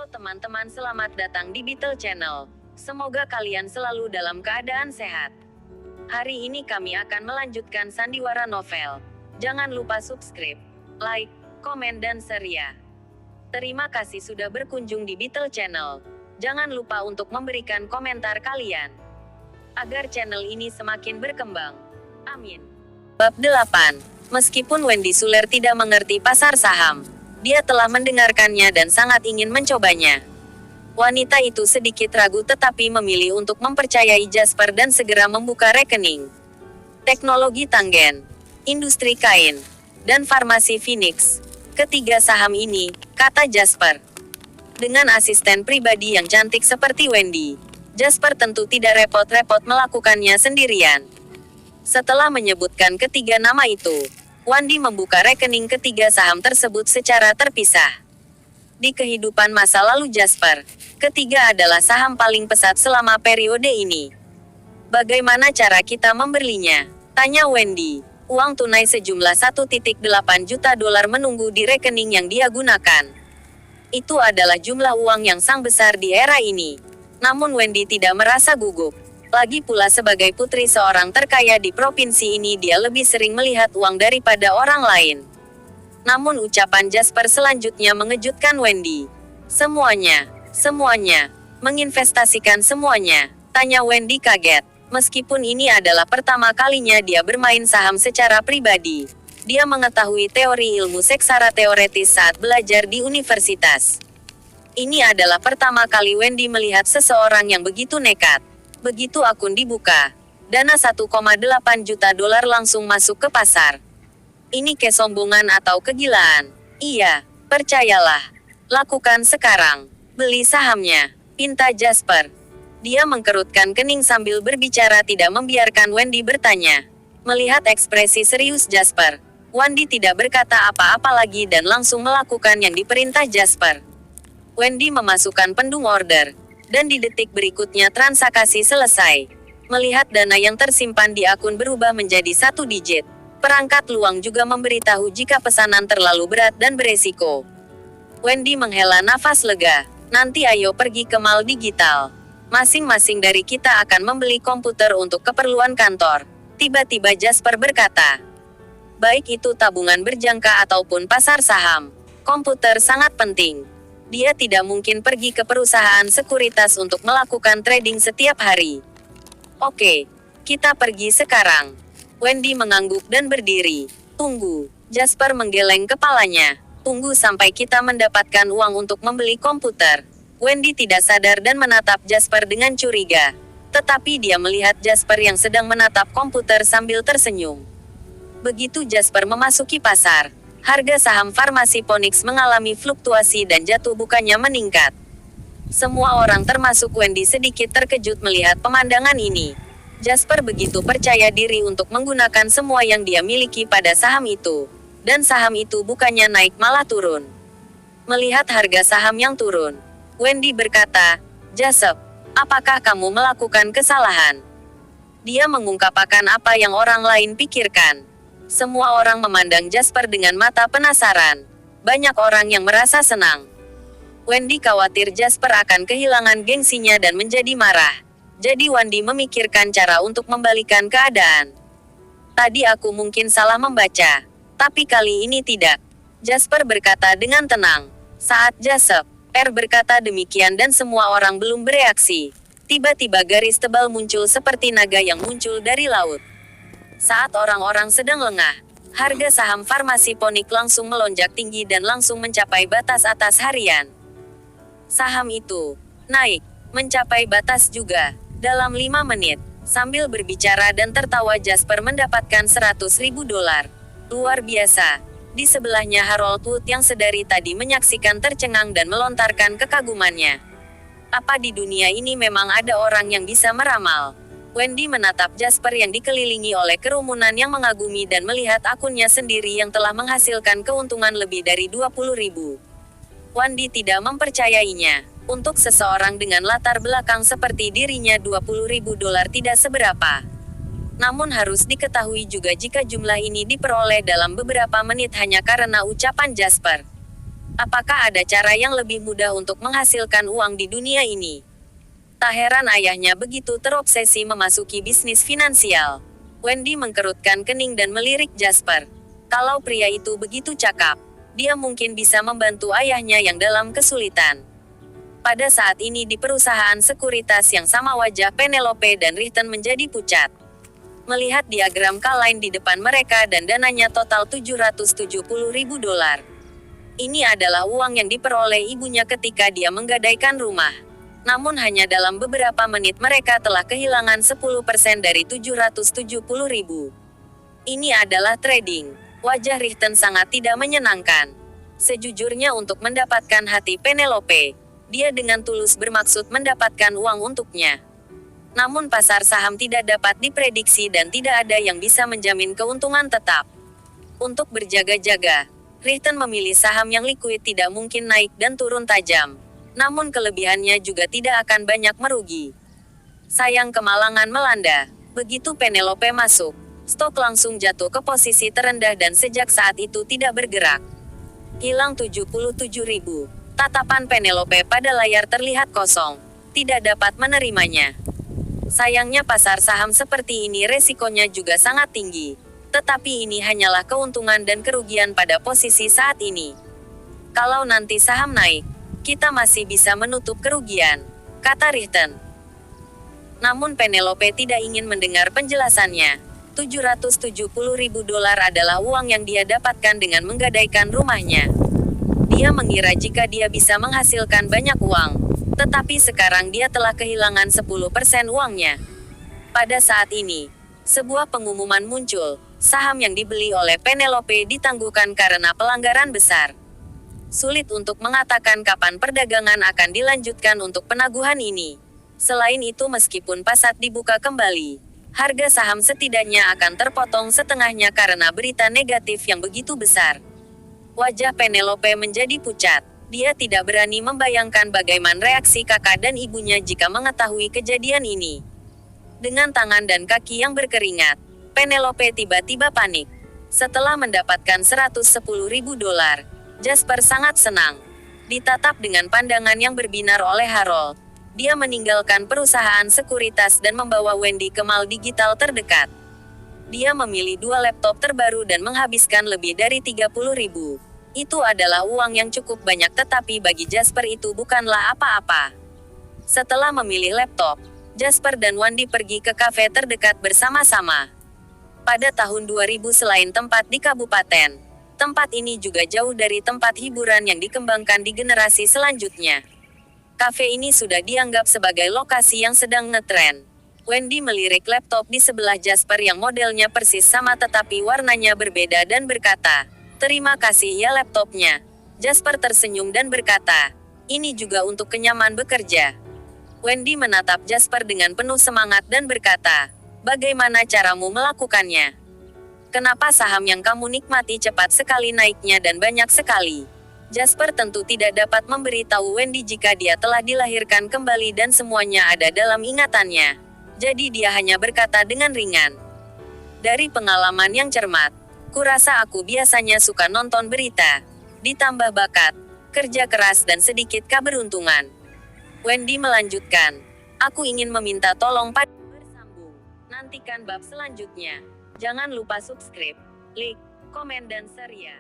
Halo teman-teman, selamat datang di Beetle Channel. Semoga kalian selalu dalam keadaan sehat. Hari ini kami akan melanjutkan sandiwara novel. Jangan lupa subscribe, like, komen dan share ya. Terima kasih sudah berkunjung di Beetle Channel. Jangan lupa untuk memberikan komentar kalian, agar channel ini semakin berkembang. Amin. Bab 8. Meskipun Wendy Suler tidak mengerti pasar saham, dia telah mendengarkannya dan sangat ingin mencobanya. Wanita itu sedikit ragu tetapi memilih untuk mempercayai Jasper dan segera membuka rekening. Teknologi Tanggen, industri kain, dan farmasi Phoenix. Ketiga saham ini, kata Jasper. Dengan asisten pribadi yang cantik seperti Wendy, Jasper tentu tidak repot-repot melakukannya sendirian. Setelah menyebutkan ketiga nama itu, Wendy membuka rekening ketiga saham tersebut secara terpisah. Di kehidupan masa lalu Jasper, ketiga adalah saham paling pesat selama periode ini. Bagaimana cara kita membelinya? Tanya Wendy. Uang tunai sejumlah 1,8 juta dolar menunggu di rekening yang dia gunakan. Itu adalah jumlah uang yang sangat besar di era ini. Namun Wendy tidak merasa gugup. Lagi pula sebagai putri seorang terkaya di provinsi ini, dia lebih sering melihat uang daripada orang lain. Namun ucapan Jasper selanjutnya mengejutkan Wendy. Semuanya, menginvestasikan semuanya, tanya Wendy kaget. Meskipun ini adalah pertama kalinya dia bermain saham secara pribadi, dia mengetahui teori ilmu secara teoretis saat belajar di universitas. Ini adalah pertama kali Wendy melihat seseorang yang begitu nekat. Begitu akun dibuka, dana 1,8 juta dolar langsung masuk ke pasar. Ini kesombongan atau kegilaan? Iya, percayalah. Lakukan sekarang. Beli sahamnya, pinta Jasper. Dia mengkerutkan kening sambil berbicara, tidak membiarkan Wendy bertanya. Melihat ekspresi serius Jasper, Wendy tidak berkata apa-apa lagi dan langsung melakukan yang diperintah Jasper. Wendy memasukkan pendung order. Dan di detik berikutnya transaksi selesai. Melihat dana yang tersimpan di akun berubah menjadi 1 digit, perangkat luang juga memberitahu jika pesanan terlalu berat dan beresiko. Wendy menghela nafas lega. Nanti ayo pergi ke mall digital. Masing-masing dari kita akan membeli komputer untuk keperluan kantor. Tiba-tiba Jasper berkata. Baik itu tabungan berjangka ataupun pasar saham, komputer sangat penting. Dia tidak mungkin pergi ke perusahaan sekuritas untuk melakukan trading setiap hari. Oke, kita pergi sekarang. Wendy mengangguk dan berdiri. Tunggu, Jasper menggeleng kepalanya. Tunggu sampai kita mendapatkan uang untuk membeli komputer. Wendy tidak sadar dan menatap Jasper dengan curiga. Tetapi dia melihat Jasper yang sedang menatap komputer sambil tersenyum. Begitu Jasper memasuki pasar, harga saham farmasi Phoenix mengalami fluktuasi dan jatuh bukannya meningkat. Semua orang termasuk Wendy sedikit terkejut melihat pemandangan ini. Jasper begitu percaya diri untuk menggunakan semua yang dia miliki pada saham itu. Dan saham itu bukannya naik malah turun. Melihat harga saham yang turun, Wendy berkata, Jasper, apakah kamu melakukan kesalahan? Dia mengungkapkan apa yang orang lain pikirkan. Semua orang memandang Jasper dengan mata penasaran. Banyak orang yang merasa senang. Wendy khawatir Jasper akan kehilangan gengsinya dan menjadi marah. Jadi Wendy memikirkan cara untuk membalikan keadaan. Tadi aku mungkin salah membaca, tapi kali ini tidak. Jasper berkata dengan tenang. Saat Jasper berkata demikian dan semua orang belum bereaksi, tiba-tiba garis tebal muncul seperti naga yang muncul dari laut. Saat orang-orang sedang lengah, harga saham farmasi Phoenix langsung melonjak tinggi dan langsung mencapai batas atas harian. Saham itu naik, mencapai batas juga, dalam 5 menit. Sambil berbicara dan tertawa Jasper mendapatkan 100.000 dolar. Luar biasa. Di sebelahnya Harold Wood yang sedari tadi menyaksikan tercengang dan melontarkan kekagumannya. Apa di dunia ini memang ada orang yang bisa meramal? Wendy menatap Jasper yang dikelilingi oleh kerumunan yang mengagumi dan melihat akunnya sendiri yang telah menghasilkan keuntungan lebih dari 20.000. Wendy tidak mempercayainya. Untuk seseorang dengan latar belakang seperti dirinya 20.000 dolar tidak seberapa. Namun harus diketahui juga jika jumlah ini diperoleh dalam beberapa menit hanya karena ucapan Jasper. Apakah ada cara yang lebih mudah untuk menghasilkan uang di dunia ini? Tak heran ayahnya begitu terobsesi memasuki bisnis finansial. Wendy mengkerutkan kening dan melirik Jasper. Kalau pria itu begitu cakap, dia mungkin bisa membantu ayahnya yang dalam kesulitan. Pada saat ini di perusahaan sekuritas yang sama wajah Penelope dan Richten menjadi pucat. Melihat diagram K-line di depan mereka dan dananya total $770.000. Ini adalah uang yang diperoleh ibunya ketika dia menggadaikan rumah. Namun hanya dalam beberapa menit mereka telah kehilangan 10% dari $770.000. Ini adalah trading. Wajah Richten sangat tidak menyenangkan. Sejujurnya untuk mendapatkan hati Penelope, dia dengan tulus bermaksud mendapatkan uang untuknya. Namun pasar saham tidak dapat diprediksi dan tidak ada yang bisa menjamin keuntungan tetap. Untuk berjaga-jaga, Richten memilih saham yang likuid tidak mungkin naik dan turun tajam. Namun kelebihannya juga tidak akan banyak merugi. Sayang kemalangan melanda. Begitu Penelope masuk, stok langsung jatuh ke posisi terendah dan sejak saat itu tidak bergerak. Hilang 77.000. Tatapan Penelope pada layar terlihat kosong. Tidak dapat menerimanya. Sayangnya pasar saham seperti ini resikonya juga sangat tinggi. Tetapi ini hanyalah keuntungan dan kerugian pada posisi saat ini. Kalau nanti saham naik, kita masih bisa menutup kerugian, kata Richten. Namun Penelope tidak ingin mendengar penjelasannya. $770.000 adalah uang yang dia dapatkan dengan menggadaikan rumahnya. Dia mengira jika dia bisa menghasilkan banyak uang, tetapi sekarang dia telah kehilangan 10% uangnya. Pada saat ini, sebuah pengumuman muncul, saham yang dibeli oleh Penelope ditangguhkan karena pelanggaran besar. Sulit untuk mengatakan kapan perdagangan akan dilanjutkan untuk penaguhan ini. Selain itu meskipun pasar dibuka kembali, harga saham setidaknya akan terpotong setengahnya karena berita negatif yang begitu besar. Wajah Penelope menjadi pucat. Dia tidak berani membayangkan bagaimana reaksi kakak dan ibunya jika mengetahui kejadian ini. Dengan tangan dan kaki yang berkeringat, Penelope tiba-tiba panik. Setelah mendapatkan $110.000, Jasper sangat senang. Ditatap dengan pandangan yang berbinar oleh Harold, dia meninggalkan perusahaan sekuritas dan membawa Wendy ke mall digital terdekat. Dia memilih 2 laptop terbaru dan menghabiskan lebih dari $30.000. Itu adalah uang yang cukup banyak tetapi bagi Jasper itu bukanlah apa-apa. Setelah memilih laptop, Jasper dan Wendy pergi ke kafe terdekat bersama-sama. Pada tahun 2000 selain tempat di kabupaten, tempat ini juga jauh dari tempat hiburan yang dikembangkan di generasi selanjutnya. Kafe ini sudah dianggap sebagai lokasi yang sedang ngetren. Wendy melirik laptop di sebelah Jasper yang modelnya persis sama tetapi warnanya berbeda dan berkata, "Terima kasih ya laptopnya." Jasper tersenyum dan berkata, "Ini juga untuk kenyaman bekerja." Wendy menatap Jasper dengan penuh semangat dan berkata, "Bagaimana caramu melakukannya? Kenapa saham yang kamu nikmati cepat sekali naiknya dan banyak sekali?" Jasper tentu tidak dapat memberitahu Wendy jika dia telah dilahirkan kembali dan semuanya ada dalam ingatannya. Jadi dia hanya berkata dengan ringan, "Dari pengalaman yang cermat, kurasa aku biasanya suka nonton berita. Ditambah bakat, kerja keras dan sedikit keberuntungan." Wendy melanjutkan, "Aku ingin meminta tolong pada bersambung. Nantikan bab selanjutnya. Jangan lupa subscribe, like, komen dan share ya."